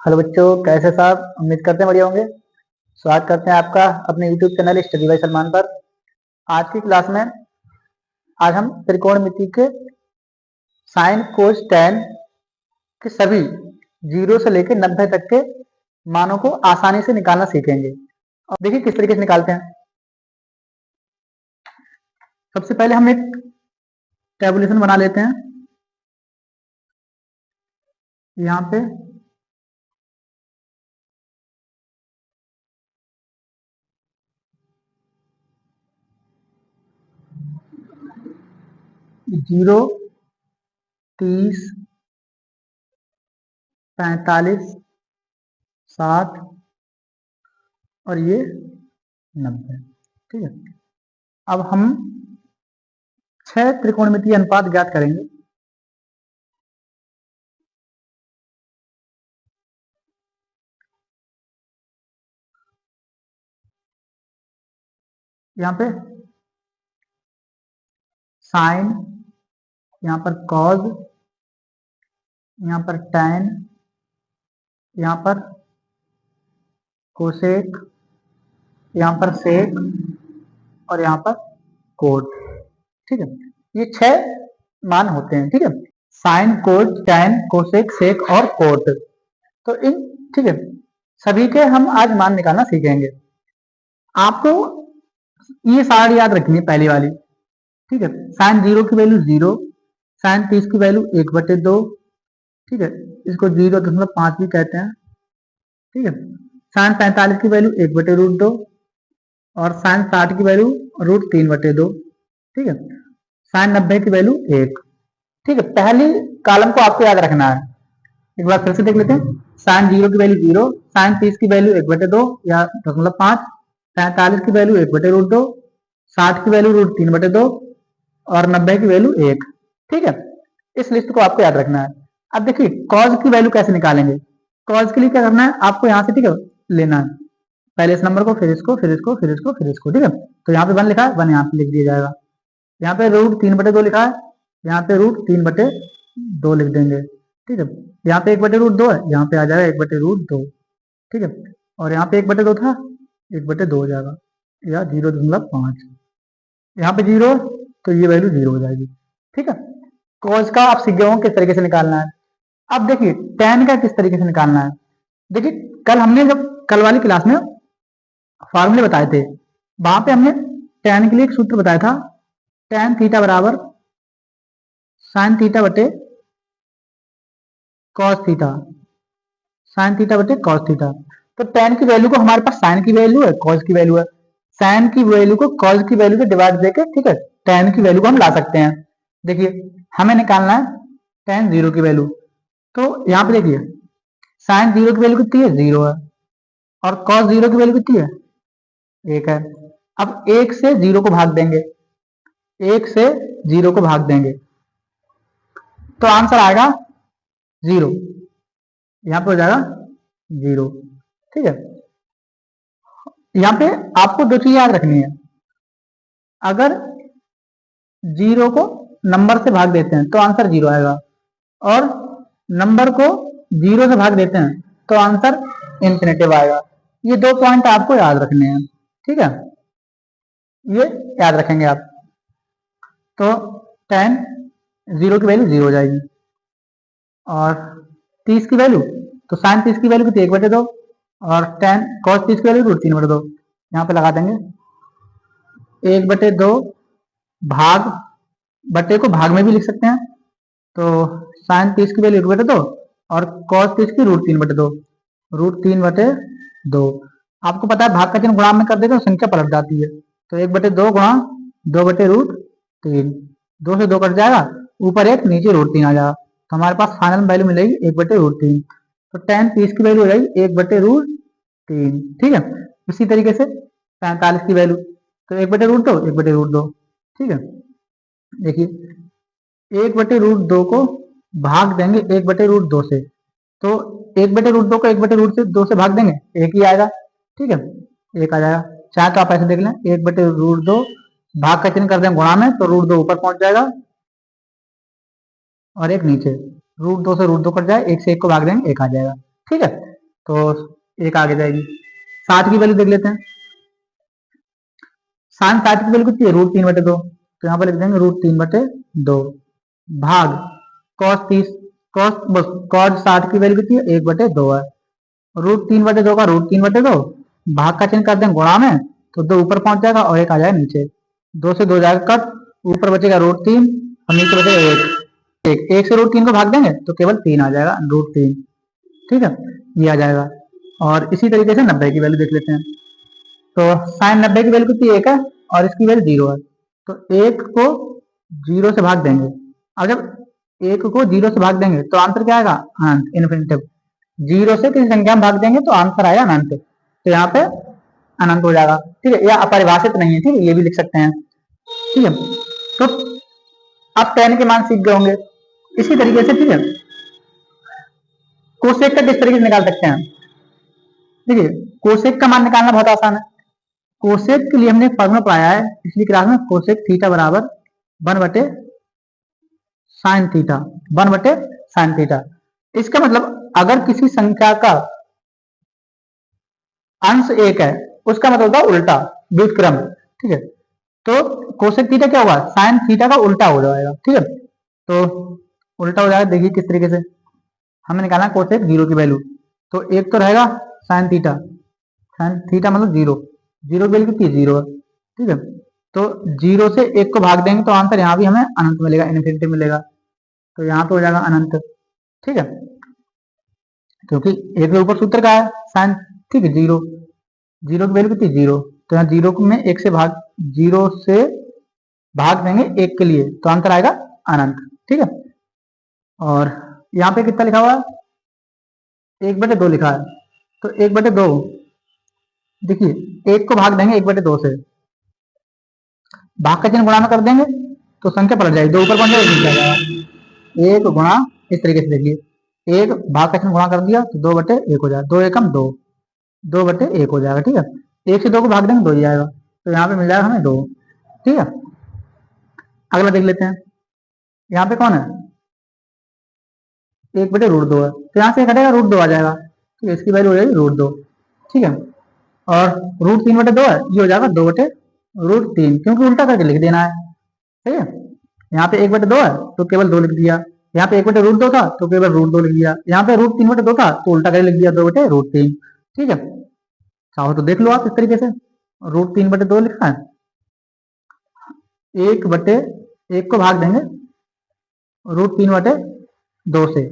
Hello बच्चों, कैसे साहब? उम्मीद करते हैं बढ़िया होंगे। स्वागत करते हैं आपका अपने YouTube channel study bye Salman पर। आज की क्लास में आज हम त्रिकोणमिति के साइन कोस टैन के सभी 0 से लेकर 90 तक के मानों को आसानी से निकालना सीखेंगे। और देखिए किस तरीके से निकालते हैं। सबसे पहले हम एक टेबुलेशन बना लेते हैं। यहाँ पे जीरो, 30, 45, 60 और ये 90। ठीक है, अब हम 6 त्रिकोणमितीय अनुपात ज्ञात करेंगे। यहाँ पे साइन, यहाँ पर कॉज, यहाँ पर टैन, यहाँ पर कोसेक, यहाँ पर सेक और यहाँ पर कोट। ठीक है, ये 6 मान होते हैं। ठीक है, साइन, कोट, टैन, कोसेक, सेक और कोट। तो इन ठीक है सभी के हम आज मान निकालना सीखेंगे। आपको ये सारी याद रखनी है पहली वाली। ठीक है, साइन 0 की वैल्यू 0, साइन 30 की वैल्यू 1/2। ठीक है, इसको 0.5 भी कहते हैं। ठीक है, साइन 45 की वैल्यू 1/√2 और साइन 60 की वैल्यू √3/2। ठीक है, साइन 90 की वैल्यू 1। ठीक है, पहली कॉलम को आपको याद रखना है। एक बार फिर से देख लेते हैं। साइन 0 की वैल्यू 0, साइन 30 की वैल्यू 1/2 या 0.5, 45 की वैल्यू 1/√2, 60 की वैल्यू √3/2 और 90 की वैल्यू 1। ठीक है, इस लिस्ट को आपको याद रखना है। अब देखिए कॉज की वैल्यू कैसे निकालेंगे। कॉज के लिए क्या करना है आपको, यहाँ से ठीक है लेना है पहले इस नंबर को, फिर इसको, फिर इसको, फिर इसको, फिर इसको। ठीक है, तो यहाँ पे 1 लिखा है, 1 यहाँ पे लिख दिया जाएगा। यहाँ पे √3/2 लिखा है, यहाँ पे √3/2 लिख देंगे। ठीक है, यहाँ पे 1/√2 है, यहाँ पे आ जाएगा 1/√2। ठीक है, और यहाँ पे 1/2 था, 1/2 हो जाएगा या 0.5। यहाँ पे 0 तो ये वैल्यू 0 हो जाएगी। ठीक है, कॉज का आप सीख गए हो किस तरीके से निकालना है। अब देखिए टैन का किस तरीके से निकालना है। देखिए कल हमने जब कल वाली क्लास में फॉर्मूले बताए थे, वहां पे हमने टैन के लिए एक सूत्र बताया था, टैन थीटा बराबर साइन थीटा बटे कॉस थीटा, साइन थीटा बटे कॉस थीटा। तो टैन की वैल्यू को हमारे पास साइन की वैल्यू है, कॉस की वैल्यू है, साइन की वैल्यू को कॉस की वैल्यू से डिवाइड देके ठीक है टैन की वैल्यू को हम ला सकते हैं। देखिए हमें निकालना है टैन 0 की वैल्यू। तो यहाँ पे देखिए साइन 0 की वैल्यू कितनी है, 0 है, और कॉस 0 की वैल्यू कितनी है, 1 है। अब 1 से 0 को भाग देंगे, 1 से 0 को भाग देंगे तो आंसर आएगा 0। यहाँ पे हो जाएगा 0। ठीक है, यहाँ पे आपको 2 चीज याद रखनी है। अगर 0 को नंबर से भाग देते हैं तो आंसर 0 आएगा, और नंबर को 0 से भाग देते हैं तो आंसर इंफिनिटिव आएगा। ये 2 पॉइंट आपको याद रखने हैं। ठीक है, ये याद रखेंगे आप। तो tan 0 की वैल्यू 0 हो जाएगी, और 30 की वैल्यू, तो साइन 30 की वैल्यू कितनी, 1/2, और tan cos 30 की वैल्यू √3/2। यहाँ पे लगा देंगे 1/2 भाग, बटे को भाग में भी लिख सकते हैं। तो साइन 30 की वैल्यू 1/2 और cos 30 की √3/2, √3/2। आपको पता है भाग का चिन्ह गुणा में कर देते तो संख्या पलट जाती है। तो 1/2 गुणा 2/√3, 2 से 2 कट जाएगा, ऊपर 1 नीचे √3 आ जाएगा, तो हमारे पास फाइनल वैल्यू मिलेगी 1/√3। तो tan 30 की वैल्यू हो जाएगी 1/√3। ठीक है, इसी तरीके से 45 की वैल्यू, तो 1/√2, 1/√2। ठीक है, देखिए 1/√2 को भाग देंगे 1/√2 से, तो 1/√2 को 1/√2 से भाग देंगे, 1 ही आएगा। ठीक है, 1 आ जाएगा। चाहे तो आप ऐसे देख लें, 1/√2 भाग का चिन्ह कर दें गुणा में, तो √2 ऊपर पहुंच जाएगा और 1 नीचे, √2 से √2 कट जाए, 1 से 1 को भाग देंगे, 1 आ जाएगा। ठीक है, तो एक आगे जाएगी। 7 की वैल्यू देख लेते हैं। साइन 7 की वैल्यू कितनी है? √3/2। तो यहाँ पर लिख देंगे √3/2 भाग cos 30 cos 60 की वैल्यू कितनी है? 1/2 है। √3/2 का √3/2 भाग का चिन्ह कर देंगे गुणा में, तो 2 ऊपर पहुंच जाएगा और 1 आ जाएगा नीचे। 2 से 2 जाएगा कट, ऊपर बचेगा √3 और नीचे बचेगा 1। 1 से √3 को भाग देंगे तो केवल 3 आ जाएगा, √3। ठीक है, ये आ जाएगा। और इसी तरीके से 90 की वैल्यू देख लेते हैं। तो साइन 90 की वैल्यू कितनी? 1 है और इसकी वैल्यू 0 है। तो 1 को 0 से भाग देंगे। अब जब 1 को 0 से भाग देंगे तो आंसर क्या आएगा? अनंत, इन्फिनिटिव। 0 से किसी संख्या में भाग देंगे तो आंसर आएगा अनंत। तो यहाँ पे अनंत हो जाएगा। ठीक है, यह अपरिभाषित नहीं है। ठीक है, ये भी लिख सकते हैं। ठीक है, तो आप tan के मान सीख गए होंगे। इसी तरीके से ठीक है, कोसेक का किस तरीके से निकाल सकते हैं? देखिए, कोसेक का मान निकालना बहुत आसान है। कोसेक के लिए हमने फॉर्मूला पढ़ाया है पिछली क्लास में, कोसेक थीटा बराबर 1/sin थीटा, 1/sin थीटा। इसका मतलब अगर किसी संख्या का अंश 1 है, उसका मतलब होगा उल्टा, व्युत्क्रम। ठीक है, तो कोसेक थीटा क्या होगा? साइन थीटा का उल्टा हो जाएगा। ठीक है, तो उल्टा हो जाएगा। देखिए किस तरीके से हमें निकालना कोसेक 0 की वैल्यू। तो एक तो रहेगा साइन थीटा, साइन थीटा मतलब 0, 0 की वैल्यू कितनी? 0 है। ठीक है, तो 0 से 1 को भाग देंगे तो आंसर यहाँ भी हमें अनंत मिलेगा, इन्फिनिटी मिलेगा। तो यहाँ पे हो जाएगा अनंत। ठीक है, क्योंकि एक के ऊपर सूत्र का है साइन। ठीक है, 0, 0 की वैल्यू कितनी? 0। तो यहाँ 0 में 1 से भाग, 0 से भाग देंगे 1 के लिए तो आंसर आएगा अनंत। ठीक है, और यहाँ पे कितना लिखा हुआ है? 1/2 लिखा है। तो 1/2, देखिए 1 को भाग देंगे 1/2 से, भाग का चिन्ह गुणा में कर देंगे तो संख्या पलट जाएगी, 2 ऊपर पहुंच जाएगा, नीचे आ जाएगा। 1 गुणा, इस तरीके से देखिए, 1 भाग का चिन्ह गुणा कर दिया तो 2/1 हो जाएगा, 2 एकम 2, 2/1 हो जाएगा। ठीक है, 1 से 2 को भाग देंगे 2 ही आएगा, तो यहाँ पे मिल जाएगा हमें 2। ठीक है, अगला देख लेते हैं। यहाँ पे कौन है? 1/√2 है, तो यहाँ से घटेगा √2 आ जाएगा। ठीक है, इसकी वैल्यू हो जाएगी √2। ठीक है, और √3/2 है, ये हो जाएगा 2/√3, क्योंकि उल्टा करके लिख देना है। ठीक है, यहाँ पे 1/2 है तो केवल 2 लिख दिया, यहाँ पे 1/√2 था तो केवल √2 लिख दिया, यहाँ पे √3/2 था तो उल्टा करके लिख दिया 2/√3। ठीक है, चाहो तो देख लो आप इस तरीके से, √3/2 लिखा है, 1 को भाग देंगे √3/2 से,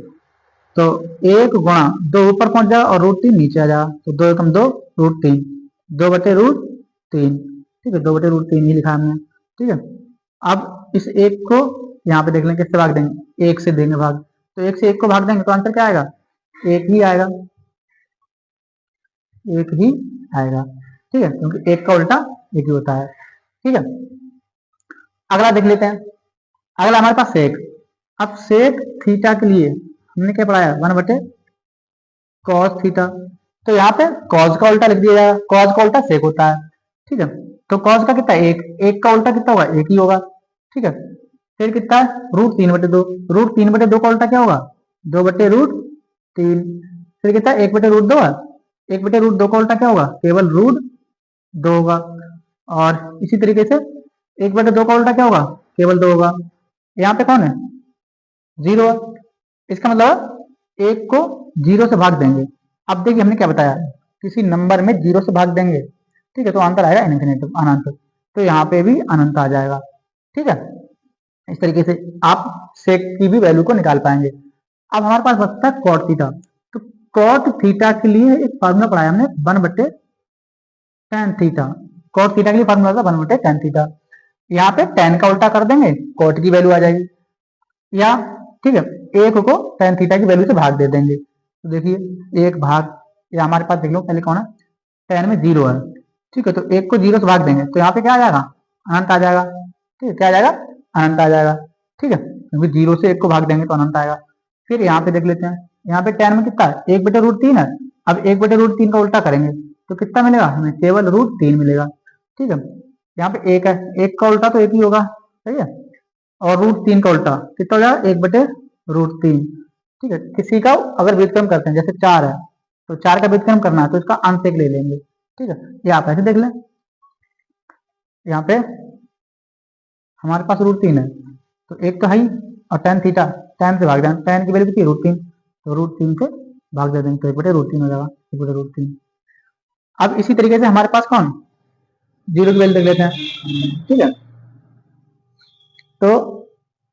तो 1 गुणा 2 ऊपर पहुंच जाएगा और √3 नीचे आ जाएगा, तो 2 एकम 2, √3, 2/√3। ठीक है, 2/√3 ही लिखा हमने। ठीक है, अब इस 1 को यहाँ पे देख लें किससे भाग देंगे? 1 से देंगे भाग, तो 1 से 1 को भाग देंगे तो आंसर क्या आएगा? 1 ही आएगा, 1 ही आएगा। ठीक है, क्योंकि 1 का उल्टा 1 ही होता है। ठीक है, अगला देख लेते हैं। अगला हमारे पास सेक। अब सेक थीटा के लिए हमने क्या पढ़ाया? 1/cos theta. तो यहाँ पे cos का उल्टा लिख दिया जाएगा, cos का उल्टा सेक होता है। ठीक है, तो cos का कितना? 1, 1 का उल्टा कितना होगा? 1 ही होगा। ठीक है, फिर कितना है? √3/2, √3/2 का उल्टा क्या होगा? 2/√3। फिर कितना है? 1/√2 है, 1/√2 का उल्टा क्या होगा? केवल √2 होगा। और इसी तरीके से 1/2 का उल्टा क्या होगा? केवल 2 होगा। यहाँ पे कौन है? 0 है, इसका मतलब 1 को 0 से भाग देंगे। अब देखिए हमने क्या बताया, किसी नंबर में 0 से भाग देंगे, ठीक है, तो आंसर आएगा इन्फिनिटी, अनंत। तो यहाँ पे भी अनंत आ जाएगा। ठीक है, इस तरीके से आप सेक की भी वैल्यू को निकाल पाएंगे। अब हमारे पास बचता है कॉट थीटा। तो कॉट थीटा के लिए एक फॉर्मूला पढ़ाया हमने, 1/tan थीटा। कॉट थीटा के लिए फॉर्मूला था 1/tan थीटा। यहाँ पे tan का उल्टा कर देंगे, कॉट की वैल्यू आ जाएगी, या ठीक है 1 को tan थीटा की वैल्यू से भाग दे देंगे। तो देखिए 1 भाग, या हमारे पास देख लो पहले कौन है? tan में 0 है। ठीक है, तो 1 को 0 से भाग देंगे तो यहाँ पे क्या आ जाएगा? अनंत आ जाएगा। ठीक है, क्या आ जाएगा? अनंत आ जाएगा। ठीक है, क्योंकि 0 से 1 को भाग देंगे तो अनंत आएगा। फिर यहाँ पे देख लेते हैं, यहाँ पे tan में कितना है? 1/√3 है। अब 1/√3 का उल्टा करेंगे तो कितना मिलेगा हमें? केवल √3 मिलेगा। ठीक है, यहाँ पे 1 है, 1 का उल्टा तो 1 ही होगा, सही है, और √3 का उल्टा कितना हो जाएगा? 1/√3। ठीक है, किसी का अगर व्युत्क्रम करते हैं, जैसे 4 है तो 4 का व्युत्क्रम करना है तो इसका अंश 1 ले लेंगे, ठीक है। ये आप ऐसे देख लें, यहाँ पे हमारे पास √3 है, तो 1 तो है ही, और tan थीटा, tan से भाग दें, tan की वैल्यू कितनी है √3, तो √3 से भाग दे देंगे तो 1/√3 हो जाएगा, 1/√3। अब इसी तरीके से हमारे पास कौन, 0 की वैल्यू देख लेते हैं, ठीक है। तो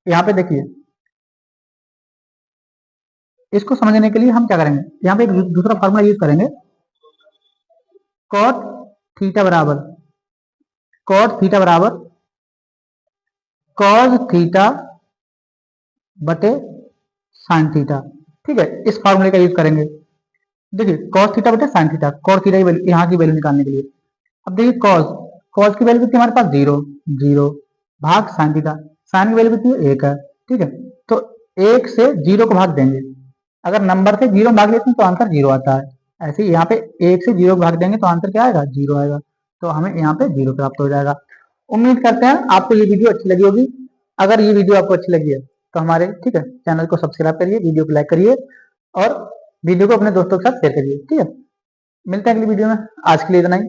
यहाँ पे देखिए, इसको समझने के लिए हम क्या करेंगे, यहाँ पे एक दूसरा फॉर्मूला यूज करेंगे, cot थीटा बराबर cos थीटा बटे sin थीटा, ठीक है। इस फॉर्मूले का यूज करेंगे। देखिए cos थीटा बटे sin थीटा, cos थीटा की वैल्यू, यहाँ की वैल्यू निकालने के लिए। अब देखिए cos की वैल्यू कितनी हमारे पास 0 भाग sin थीटा, sin की वैल्यू कितनी है 1 है, ठीक है। तो 1 से 0 को भाग देंगे, अगर नंबर से 0 भाग लेते हैं तो आंसर 0 आता है। ऐसे ही यहाँ पे 1 से 0 को भाग देंगे तो आंसर क्या आएगा, 0 आएगा, तो हमें यहाँ पे 0 प्राप्त हो जाएगा। उम्मीद करते हैं आपको ये वीडियो अच्छी लगी होगी। अगर ये वीडियो आपको अच्छी लगी है तो हमारे, ठीक है, चैनल को सब्सक्राइब करिए, वीडियो को लाइक करिए और वीडियो को अपने दोस्तों के साथ शेयर करिए, ठीक है। मिलते हैं अगली वीडियो में, आज के लिए इतना ही।